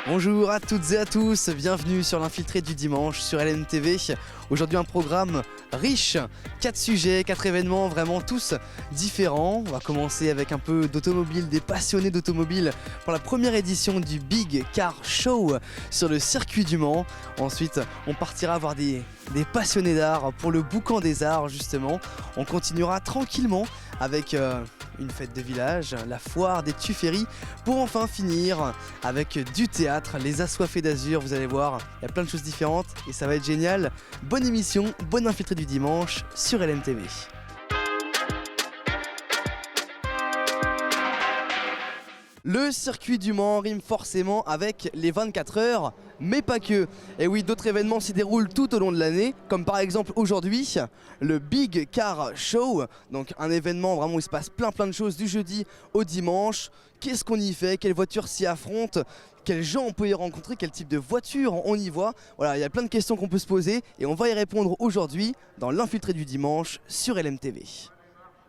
Bonjour à toutes et à tous, bienvenue sur l'Infiltré du dimanche sur LNTV. Aujourd'hui un programme riche, 4 sujets, 4 événements vraiment tous différents. On va commencer avec un peu d'automobile, des passionnés d'automobile pour la première édition du Big Car Show sur le circuit du Mans. Ensuite on partira voir des passionnés d'art pour le Boucan des Arts justement. On continuera tranquillement avec une fête de village, la foire des Tufferies, pour enfin finir avec du théâtre, les assoiffés d'azur. Vous allez voir, il y a plein de choses différentes et ça va être génial. Bonne émission, bonne infiltrée du dimanche sur LNTV. Le circuit du Mans rime forcément avec les 24 heures, mais pas que. Et oui, d'autres événements s'y déroulent tout au long de l'année, comme par exemple aujourd'hui, le Big Car Show. Donc un événement vraiment où il se passe plein de choses du jeudi au dimanche. Qu'est-ce qu'on y fait? Quelles voitures s'y affrontent? Quels gens on peut y rencontrer? Quel type de voiture on y voit? Voilà, il y a plein de questions qu'on peut se poser et on va y répondre aujourd'hui dans l'infiltré du dimanche sur LMTV.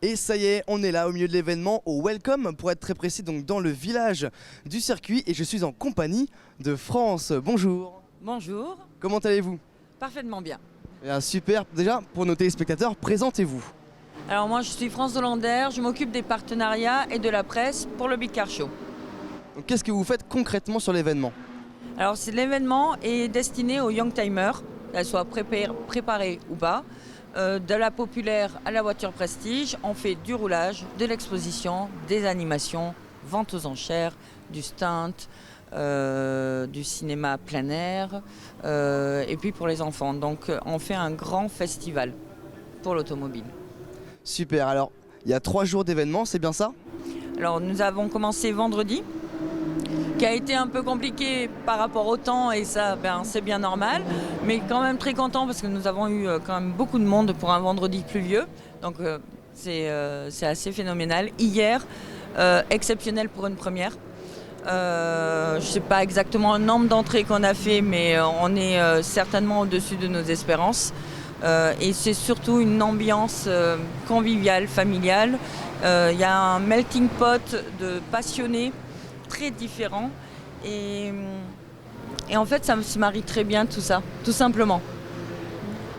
Et ça y est, on est là au milieu de l'événement, au Welcome pour être très précis, donc dans le village du circuit, et je suis en compagnie de France. Bonjour. Bonjour. Comment allez-vous? Parfaitement bien. Bien, super. Déjà, pour nos téléspectateurs, présentez-vous. Alors moi je suis France Hollander, je m'occupe des partenariats et de la presse pour le Big Car Show. Donc, qu'est-ce que vous faites concrètement sur l'événement? Alors l'événement est destiné aux young timers, qu'elles soient préparées ou pas. De la populaire à la voiture prestige, on fait du roulage, de l'exposition, des animations, vente aux enchères, du stunt, du cinéma plein air, et puis pour les enfants. Donc on fait un grand festival pour l'automobile. Super, alors il y a 3 jours d'événement, c'est bien ça? Alors nous avons commencé vendredi, qui a été un peu compliqué par rapport au temps, et ça c'est bien normal, mais quand même très content parce que nous avons eu quand même beaucoup de monde pour un vendredi pluvieux, donc c'est assez phénoménal. Hier, exceptionnel pour une première. Je ne sais pas exactement le nombre d'entrées qu'on a fait, mais on est certainement au-dessus de nos espérances. Et c'est surtout une ambiance conviviale, familiale. Il y a un melting pot de passionnés très différents et en fait ça se marie très bien tout ça, tout simplement.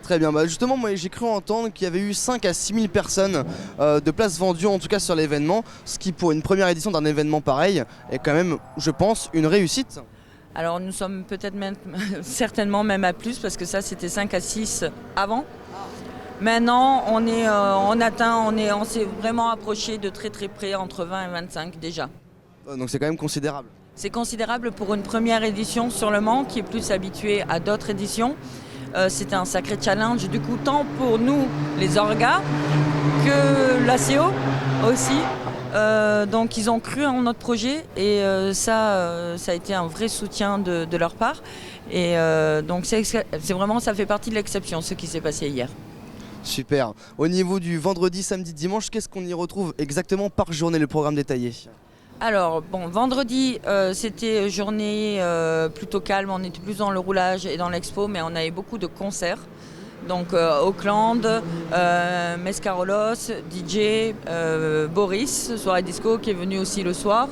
Très bien, justement moi j'ai cru entendre qu'il y avait eu 5 à 6 000 personnes de places vendues en tout cas sur l'événement, ce qui pour une première édition d'un événement pareil est quand même, je pense, une réussite. Alors nous sommes peut-être même, certainement même à plus, parce que ça c'était 5 à 6 avant. Maintenant on s'est vraiment approché de très près, entre 20 et 25 déjà. Donc c'est quand même considérable. C'est considérable pour une première édition sur le Mans qui est plus habitué à d'autres éditions. C'était un sacré challenge du coup, tant pour nous les orgas que l'ACO aussi. Donc ils ont cru en notre projet et ça a été un vrai soutien de leur part. Et donc c'est vraiment, ça fait partie de l'exception ce qui s'est passé hier. Super. Au niveau du vendredi, samedi, dimanche, qu'est-ce qu'on y retrouve exactement par journée, le programme détaillé? Alors bon, vendredi c'était journée plutôt calme, on était plus dans le roulage et dans l'expo, mais on avait beaucoup de concerts. Donc Auckland, Mescarolos, DJ, Boris, soirée disco qui est venu aussi le soir.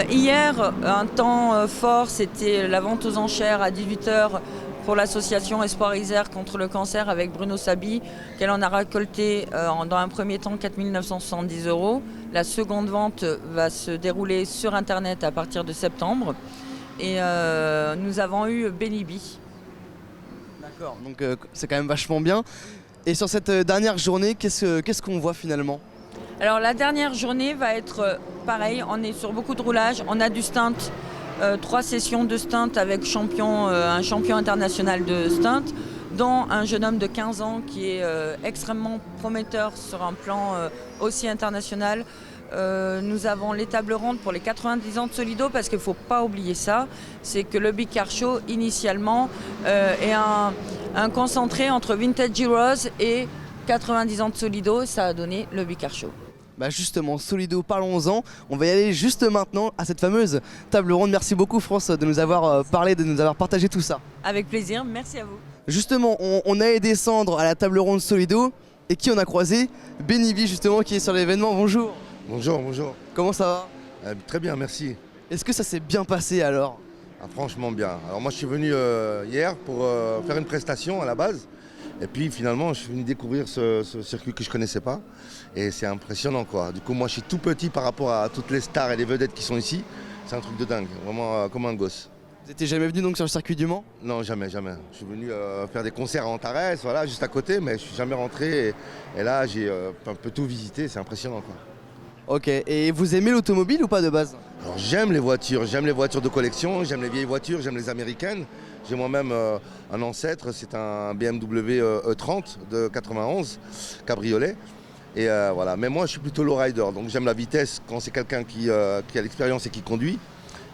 Hier, un temps fort, c'était la vente aux enchères à 18h pour l'association Espoir Isère contre le cancer avec Bruno Sabi, qu'elle en a récolté dans un premier temps 4 970 €. La seconde vente va se dérouler sur Internet à partir de septembre. Et nous avons eu Benibi. D'accord, donc c'est quand même vachement bien. Et sur cette dernière journée, qu'est-ce qu'on voit finalement? Alors la dernière journée va être pareil, on est sur beaucoup de roulage, on a du stunt. 3 sessions de stunt avec un champion international de stunt, dont un jeune homme de 15 ans qui est extrêmement prometteur sur un plan aussi international. Nous avons les tables rondes pour les 90 ans de Solido, parce qu'il ne faut pas oublier ça, c'est que le Big Car Show initialement est un concentré entre Vintage Heroes et 90 ans de Solido, ça a donné le Big Car Show. Justement, Solido, parlons-en. On va y aller juste maintenant à cette fameuse table ronde. Merci beaucoup France de nous avoir parlé, de nous avoir partagé tout ça. Avec plaisir, merci à vous. Justement, on allait descendre à la table ronde Solido, et qui on a croisé? Benibi justement qui est sur l'événement, bonjour. Bonjour, bonjour. Comment ça va? Très bien, merci. Est-ce que ça s'est bien passé alors? Ah, franchement bien. Alors moi je suis venu hier pour faire une prestation à la base. Et puis finalement je suis venu découvrir ce circuit que je ne connaissais pas. Et c'est impressionnant quoi. Du coup moi je suis tout petit par rapport à toutes les stars et les vedettes qui sont ici. C'est un truc de dingue, vraiment comme un gosse. Vous n'étiez jamais venu donc sur le circuit du Mans? Non, jamais, jamais. Je suis venu faire des concerts à Antares, voilà, juste à côté, mais je suis jamais rentré. Et là j'ai un peu tout visité, c'est impressionnant quoi. Ok, et vous aimez l'automobile ou pas de base? Alors j'aime les voitures de collection, j'aime les vieilles voitures, j'aime les américaines. J'ai moi-même un ancêtre, c'est un BMW E30 de 91, cabriolet. Et voilà. Mais moi je suis plutôt lowrider, donc j'aime la vitesse quand c'est quelqu'un qui a l'expérience et qui conduit,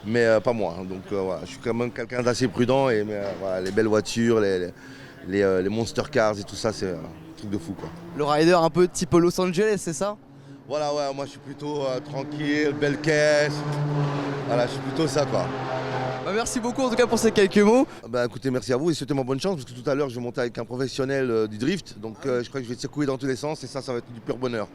mais pas moi. Donc voilà, je suis quand même quelqu'un d'assez prudent et voilà, les belles voitures, les monster cars et tout ça, c'est un truc de fou quoi. Le rider un peu type Los Angeles, c'est ça? Voilà, ouais, moi je suis plutôt tranquille, belle caisse. Voilà, je suis plutôt ça quoi. Bah, merci beaucoup en tout cas pour ces quelques mots. Bah écoutez, merci à vous et souhaitez-moi bonne chance parce que tout à l'heure je vais monter avec un professionnel du drift. Donc je crois que je vais secouer dans tous les sens et ça va être du pur bonheur.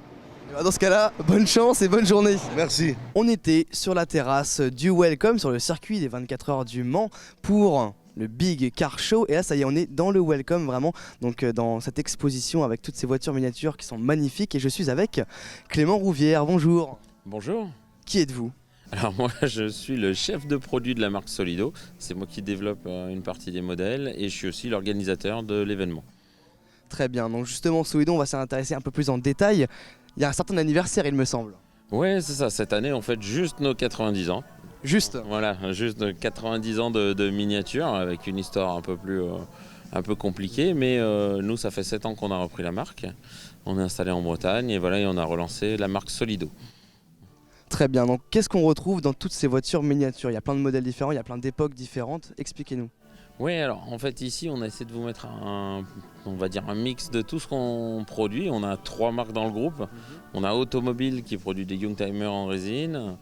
Et bah, dans ce cas-là, bonne chance et bonne journée. Merci. On était sur la terrasse du Welcome, sur le circuit des 24 heures du Mans pour le Big Car Show. Et là, ça y est, on est dans le Welcome vraiment, donc dans cette exposition avec toutes ces voitures miniatures qui sont magnifiques. Et je suis avec Clément Rouvière. Bonjour. Bonjour. Qui êtes-vous? Alors moi je suis le chef de produit de la marque Solido, c'est moi qui développe une partie des modèles et je suis aussi l'organisateur de l'événement. Très bien, donc justement Solido, on va s'intéresser un peu plus en détail. Il y a un certain anniversaire il me semble. Ouais c'est ça, cette année on fête juste nos 90 ans. Juste. Voilà, juste 90 ans de miniature avec une histoire un peu compliquée, mais nous ça fait 7 ans qu'on a repris la marque. On est installé en Bretagne et voilà, et on a relancé la marque Solido. Très bien, donc qu'est-ce qu'on retrouve dans toutes ces voitures miniatures? Il y a plein de modèles différents, il y a plein d'époques différentes, expliquez-nous. Oui, alors en fait ici on a essayé de vous mettre on va dire un mix de tout ce qu'on produit. On a 3 marques dans le groupe. On a Automobile qui produit des Youngtimer en résine.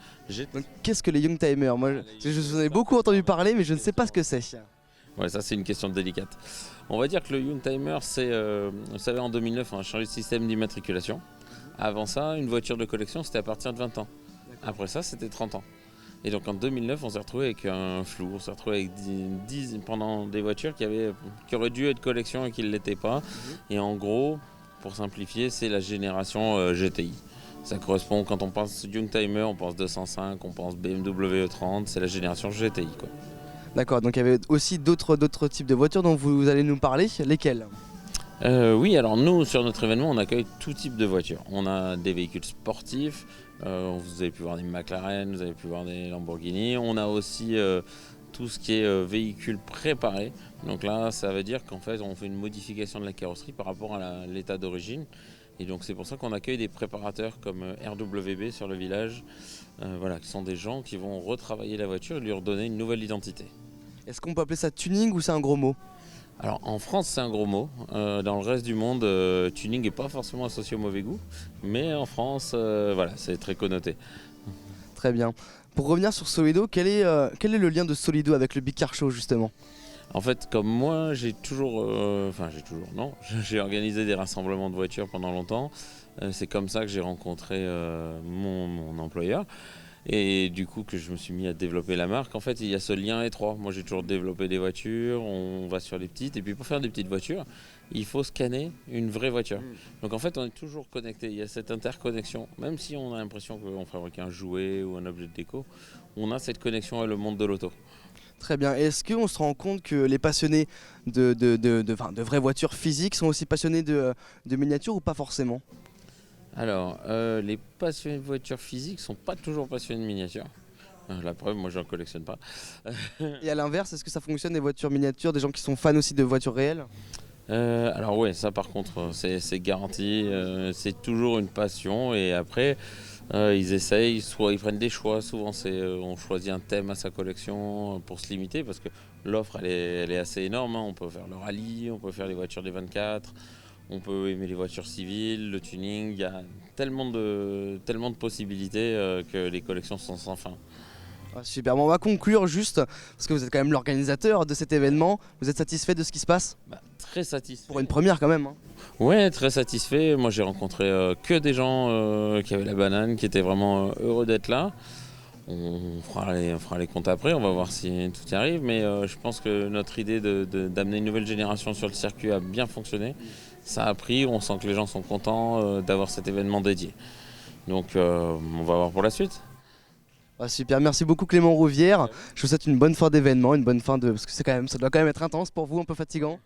Donc qu'est-ce que les Youngtimer? Moi je ai beaucoup entendu parler mais je ne sais pas ce que c'est. Ouais, ça c'est une question délicate. On va dire que le Youngtimer c'est, vous savez en 2009 on a changé de système d'immatriculation. Avant ça, une voiture de collection c'était à partir de 20 ans. Après ça, c'était 30 ans. Et donc en 2009, on s'est retrouvé avec un flou. On s'est retrouvé avec 10 pendant des voitures qui auraient dû être collection et qui ne l'étaient pas. Et en gros, pour simplifier, c'est la génération GTI. Ça correspond, quand on pense Youngtimer, on pense 205, on pense BMW E30, c'est la génération GTI, quoi. D'accord, donc il y avait aussi d'autres types de voitures dont vous allez nous parler. Lesquelles? Oui, alors nous, sur notre événement, on accueille tout type de voitures. On a des véhicules sportifs, vous avez pu voir des McLaren, vous avez pu voir des Lamborghini. On a aussi tout ce qui est véhicule préparé. Donc là, ça veut dire qu'en fait, on fait une modification de la carrosserie par rapport à l'état d'origine. Et donc c'est pour ça qu'on accueille des préparateurs comme RWB sur le village, voilà, qui sont des gens qui vont retravailler la voiture et lui redonner une nouvelle identité. Est-ce qu'on peut appeler ça tuning ou c'est un gros mot? Alors en France c'est un gros mot, dans le reste du monde tuning n'est pas forcément associé au mauvais goût, mais en France voilà, c'est très connoté. Très bien. Pour revenir sur Solido, quel est le lien de Solido avec le Big Car Show justement? En fait comme moi j'ai organisé des rassemblements de voitures pendant longtemps, c'est comme ça que j'ai rencontré mon employeur. Et du coup que je me suis mis à développer la marque. En fait il y a ce lien étroit. Moi j'ai toujours développé des voitures, on va sur les petites. Et puis pour faire des petites voitures, il faut scanner une vraie voiture. Donc en fait on est toujours connecté, il y a cette interconnexion. Même si on a l'impression qu'on fabrique un jouet ou un objet de déco, on a cette connexion avec le monde de l'auto. Très bien. Est-ce qu'on se rend compte que les passionnés de vraies voitures physiques sont aussi passionnés de miniatures ou pas forcément? Alors, les passionnés de voitures physiques sont pas toujours passionnés de miniatures. La preuve, moi je n'en collectionne pas. Et à l'inverse, est-ce que ça fonctionne des voitures miniatures, des gens qui sont fans aussi de voitures réelles? Alors ouais, ça par contre, c'est garanti. C'est toujours une passion et après, ils essayent, soit ils prennent des choix. Souvent, on choisit un thème à sa collection pour se limiter parce que l'offre elle est assez énorme. Hein. On peut faire le rallye, on peut faire les voitures des 24. On peut aimer les voitures civiles, le tuning, il y a tellement de possibilités que les collections sont sans fin. Ah, super, bon, on va conclure juste, parce que vous êtes quand même l'organisateur de cet événement. Vous êtes satisfait de ce qui se passe? Très satisfait. Pour une première quand même. Hein. Ouais, très satisfait. Moi j'ai rencontré que des gens qui avaient la banane, qui étaient vraiment heureux d'être là. On fera les comptes après, on va voir si tout y arrive, mais je pense que notre idée d'amener une nouvelle génération sur le circuit a bien fonctionné. Ça a pris, on sent que les gens sont contents d'avoir cet événement dédié. Donc on va voir pour la suite. Ah, super, merci beaucoup Clément Rouvière. Je vous souhaite une bonne fin d'événement, une bonne fin de... Parce que ça doit quand même être intense pour vous, un peu fatigant.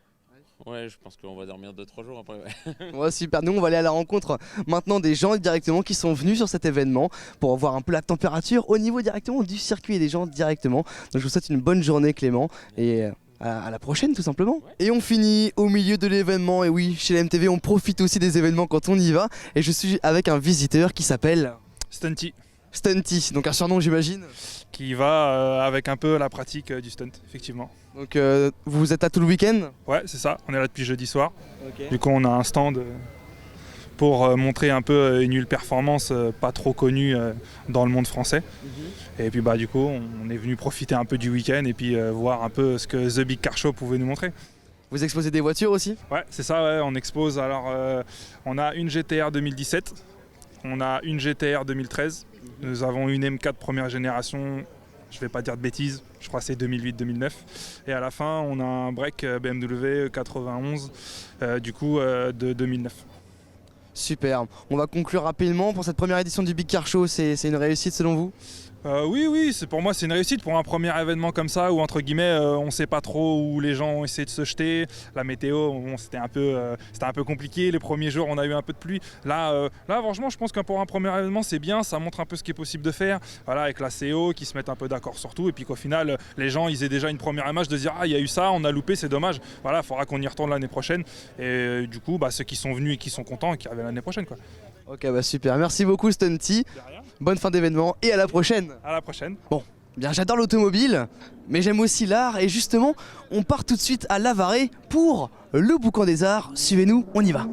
Ouais, je pense qu'on va dormir 2-3 jours après. Ouais. Ouais, super, nous on va aller à la rencontre maintenant des gens directement qui sont venus sur cet événement pour voir un peu la température au niveau directement du circuit et des gens directement. Donc je vous souhaite une bonne journée Clément et à la prochaine tout simplement. Et on finit au milieu de l'événement, et oui, chez la MTV on profite aussi des événements quand on y va. Et je suis avec un visiteur qui s'appelle... Stunty, Stunty, donc un surnom j'imagine. qui va avec un peu la pratique du stunt, effectivement. Donc vous êtes là tout le week-end? Ouais, c'est ça, on est là depuis jeudi soir. Du coup, on a un stand pour montrer un peu une performance pas trop connue dans le monde français. Et puis du coup, on est venu profiter un peu du week-end et puis voir un peu ce que The Big Car Show pouvait nous montrer. Vous exposez des voitures aussi? Ouais, c'est ça, ouais, on expose. Alors, on a une GTR 2017, on a une GTR 2013, nous avons une M4 première génération, je vais pas dire de bêtises, je crois que c'est 2008-2009. Et à la fin, on a un break BMW 91, du coup de 2009. Super, on va conclure rapidement pour cette première édition du Big Car Show, c'est une réussite selon vous? Oui, pour moi c'est une réussite pour un premier événement comme ça où entre guillemets on sait pas trop où les gens ont essayé de se jeter. La météo, c'était un peu compliqué. Les premiers jours on a eu un peu de pluie. Là franchement je pense que pour un premier événement c'est bien, ça montre un peu ce qui est possible de faire. Voilà, avec la CO qui se mettent un peu d'accord sur tout et puis qu'au final les gens ils aient déjà une première image de se dire ah il y a eu ça, on a loupé, c'est dommage. Voilà, il faudra qu'on y retourne l'année prochaine. Et du coup ceux qui sont venus et qui sont contents et qui reviennent l'année prochaine quoi. Ok, super, merci beaucoup Stunty. Bonne fin d'événement et à la prochaine. À la prochaine. Bon, bien j'adore l'automobile, mais j'aime aussi l'art et justement, on part tout de suite à Lavaré pour le Boucan des Arts. Suivez-nous, on y va.